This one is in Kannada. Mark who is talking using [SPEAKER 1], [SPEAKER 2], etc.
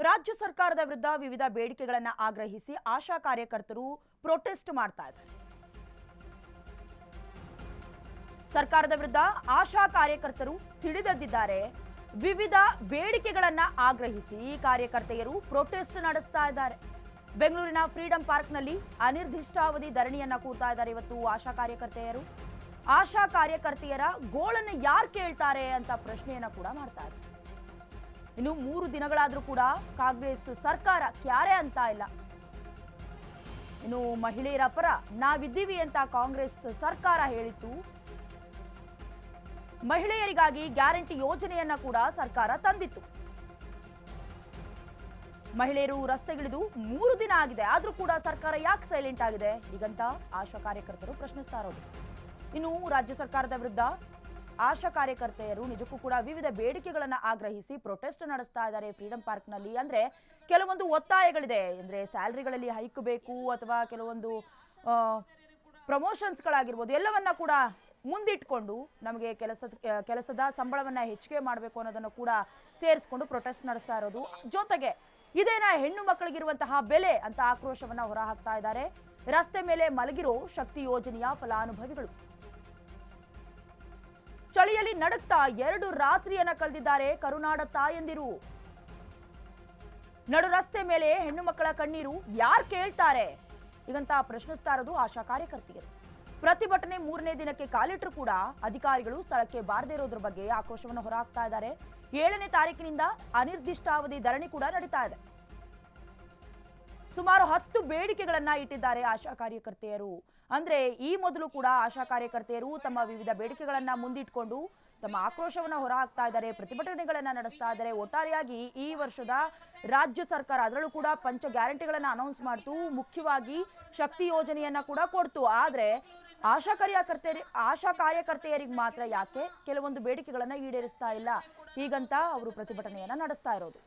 [SPEAKER 1] ರಾಜ್ಯ ಸರ್ಕಾರದ ವಿರುದ್ಧ ವಿವಿಧ ಬೇಡಿಕೆಗಳನ್ನು ಆಗ್ರಹಿಸಿ ಆಶಾ ಕಾರ್ಯಕರ್ತರು ಪ್ರೊಟೆಸ್ಟ್ ಮಾಡ್ತಾ ಇದ್ದಾರೆ. ಸರ್ಕಾರದ ವಿರುದ್ಧ ಆಶಾ ಕಾರ್ಯಕರ್ತರು ಸಿಡಿದೆದ್ದಿದ್ದಾರೆ. ವಿವಿಧ ಬೇಡಿಕೆಗಳನ್ನು ಆಗ್ರಹಿಸಿ ಕಾರ್ಯಕರ್ತೆಯರು ಪ್ರೊಟೆಸ್ಟ್ ನಡೆಸ್ತಾ ಇದ್ದಾರೆ. ಬೆಂಗಳೂರಿನ ಫ್ರೀಡಂ ಪಾರ್ಕ್ನಲ್ಲಿ ಅನಿರ್ದಿಷ್ಟಾವಧಿ ಧರಣಿಯನ್ನ ಕೂರ್ತಾ ಇದ್ದಾರೆ ಇವತ್ತು ಆಶಾ ಕಾರ್ಯಕರ್ತೆಯರು. ಆಶಾ ಕಾರ್ಯಕರ್ತೆಯರ ಗೋಳನ್ನು ಯಾರು ಕೇಳ್ತಾರೆ ಅಂತ ಪ್ರಶ್ನೆಯನ್ನ ಕೂಡ ಮಾಡ್ತಾರೆ. ಇನ್ನು 3 ದಿನಗಳಾದ್ರೂ ಕೂಡ ಕಾಂಗ್ರೆಸ್ ಸರ್ಕಾರ ಕ್ಯಾರೆ ಅಂತ ಇಲ್ಲ. ಇನ್ನು ಮಹಿಳೆಯರ ಪರ ನಾವಿದ್ದೀವಿ ಅಂತ ಕಾಂಗ್ರೆಸ್ ಸರ್ಕಾರ ಹೇಳಿತ್ತು. ಮಹಿಳೆಯರಿಗಾಗಿ ಗ್ಯಾರಂಟಿ ಯೋಜನೆಯನ್ನ ಕೂಡ ಸರ್ಕಾರ ತಂದಿತ್ತು. ಮಹಿಳೆಯರು ರಸ್ತೆಗಿಳಿದು 3 ದಿನ ಆಗಿದೆ, ಆದ್ರೂ ಕೂಡ ಸರ್ಕಾರ ಯಾಕೆ ಸೈಲೆಂಟ್ ಆಗಿದೆ ಹೀಗಂತ ಆಶಾ ಕಾರ್ಯಕರ್ತರು ಪ್ರಶ್ನಿಸ್ತಾ ಇರೋದು. ಇನ್ನು ರಾಜ್ಯ ಸರ್ಕಾರದ ವಿರುದ್ಧ ಆಶಾ ಕಾರ್ಯಕರ್ತೆಯರು ನಿಜಕ್ಕೂ ಕೂಡ ವಿವಿಧ ಬೇಡಿಕೆಗಳನ್ನು ಆಗ್ರಹಿಸಿ ಪ್ರೊಟೆಸ್ಟ್ ನಡೆಸ್ತಾ ಇದ್ದಾರೆ ಫ್ರೀಡಂ ಪಾರ್ಕ್ನಲ್ಲಿ. ಅಂದ್ರೆ ಕೆಲವೊಂದು ಒತ್ತಾಯಗಳಿದೆ. ಅಂದ್ರೆ ಸ್ಯಾಲರಿಗಳಲ್ಲಿ ಹೈಕ್ ಬೇಕು ಅಥವಾ ಕೆಲವೊಂದು ಪ್ರಮೋಷನ್ಸ್ಗಳಾಗಿರ್ಬೋದು, ಎಲ್ಲವನ್ನ ಕೂಡ ಮುಂದಿಟ್ಕೊಂಡು ನಮಗೆ ಕೆಲಸದ ಸಂಬಳವನ್ನ ಹೆಚ್ಚಿಗೆ ಮಾಡಬೇಕು ಅನ್ನೋದನ್ನು ಕೂಡ ಸೇರಿಸ್ಕೊಂಡು ಪ್ರೊಟೆಸ್ಟ್ ನಡೆಸ್ತಾ ಇರೋದು. ಜೊತೆಗೆ ಇದೇನಾ ಹೆಣ್ಣು ಮಕ್ಕಳಿಗಿರುವಂತಹ ಬೆಲೆ ಅಂತ ಆಕ್ರೋಶವನ್ನ ಹೊರಹಾಕ್ತಾ ಇದ್ದಾರೆ. ರಸ್ತೆ ಮೇಲೆ ಮಲಗಿರೋ ಶಕ್ತಿ ಯೋಜನೆಯ ಫಲಾನುಭವಿಗಳು ಚಳಿಯಲ್ಲಿ ನಡುಕ್ತಾ 2 ರಾತ್ರಿಯನ್ನ ಕಳೆದಿದ್ದಾರೆ ಕರುನಾಡ ತಾಯಂದಿರು. ನಡು ರಸ್ತೆ ಮೇಲೆ ಹೆಣ್ಣು ಮಕ್ಕಳ ಕಣ್ಣೀರು ಯಾರು ಕೇಳ್ತಾರೆ ಹೀಗಂತ ಪ್ರಶ್ನಿಸ್ತಾ ಇರೋದು ಆಶಾ ಕಾರ್ಯಕರ್ತೆಯರು. ಪ್ರತಿಭಟನೆ 3ನೇ ದಿನಕ್ಕೆ ಕಾಲಿಟ್ಟರು ಕೂಡ ಅಧಿಕಾರಿಗಳು ಸ್ಥಳಕ್ಕೆ ಬಾರದೇ ಇರೋದ್ರ ಬಗ್ಗೆ ಆಕ್ರೋಶವನ್ನು ಹೊರಹಾಕ್ತಾ ಇದ್ದಾರೆ. 7ನೇ ತಾರೀಕಿನಿಂದ ಅನಿರ್ದಿಷ್ಟಾವಧಿ ಧರಣಿ ಕೂಡ ನಡೀತಾ ಇದೆ. ಸುಮಾರು 10 ಬೇಡಿಕೆಗಳನ್ನ ಇಟ್ಟಿದ್ದಾರೆ ಆಶಾ ಕಾರ್ಯಕರ್ತೆಯರು. ಅಂದ್ರೆ ಈ ಮೊದಲು ಕೂಡ ಆಶಾ ಕಾರ್ಯಕರ್ತೆಯರು ತಮ್ಮ ವಿವಿಧ ಬೇಡಿಕೆಗಳನ್ನ ಮುಂದಿಟ್ಕೊಂಡು ತಮ್ಮ ಆಕ್ರೋಶವನ್ನ ಹೊರಹಾಕ್ತಾ ಇದ್ದಾರೆ, ಪ್ರತಿಭಟನೆಗಳನ್ನ ನಡೆಸ್ತಾ ಇದ್ದಾರೆ. ಒಟ್ಟಾರೆಯಾಗಿ ಈ ವರ್ಷದ ರಾಜ್ಯ ಸರ್ಕಾರ ಅದರಲ್ಲೂ ಕೂಡ ಪಂಚ ಗ್ಯಾರಂಟಿಗಳನ್ನ ಅನೌನ್ಸ್ ಮಾಡ್ತು, ಮುಖ್ಯವಾಗಿ ಶಕ್ತಿ ಯೋಜನೆಯನ್ನ ಕೂಡ ಕೊಡ್ತು. ಆದ್ರೆ ಆಶಾ ಕಾರ್ಯಕರ್ತೆಯರಿಗೆ ಮಾತ್ರ ಯಾಕೆ ಕೆಲವೊಂದು ಬೇಡಿಕೆಗಳನ್ನ ಈಡೇರಿಸ್ತಾ ಇಲ್ಲ ಹೀಗಂತ ಅವರು ಪ್ರತಿಭಟನೆಯನ್ನ ನಡೆಸ್ತಾ ಇರೋದು.